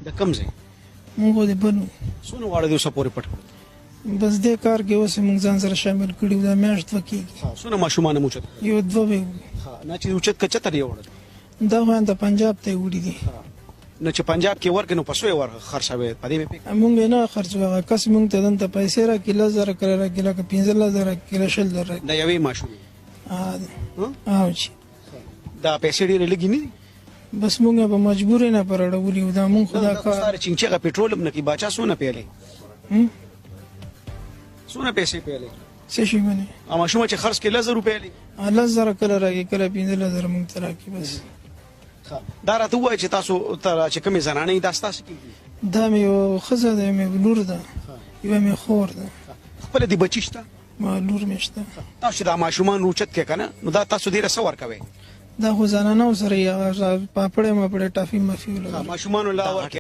د کم ځای مونږ د بنو څونه واړه دی سپورې پټ بس دې کار کې اوس مونږ ځان سره شامل کړي دا میاشت وکیږي څونه ماشومان موچت یو دوه به نه چې اوچت کچه تر یو وړ دا وان د پنجاب ته وړي دي نه چې پنجاب کې ورک نو پسوې ور خرڅوي پدې مې پک مونږ نه خرڅوي کس مونږ ته دنه پیسې را کله زره کړه را کله 15000 کله شل در دا یوې ماشوم او چې دا پیسې ډېرې لګي نه بس مونږ به مجبور نه پرړولې دا مونږ خدا کار سره چنچغه پټرول هم نه کی باچا سونه پیلې سونه پیسې پیلې څه شي باندې اما شوم چې خرڅ کې 1000 روپۍ لې 10000 کله راګي کله 15000 مونږ ته راکې بس دا راته وای چې تاسو تر چې کومې زنانې دا تاسو کې دا مې یو خزه ده مې لور ده یو مې خور ده خپل دي بچیشته ما لور مشته تاسو دا ماشومان روچت کې کنه نو دا تاسو ډیره سور کوي دا خو زنانه سره یا پاپړې ما پړې ټافي مافي ولا ماشومان لا ور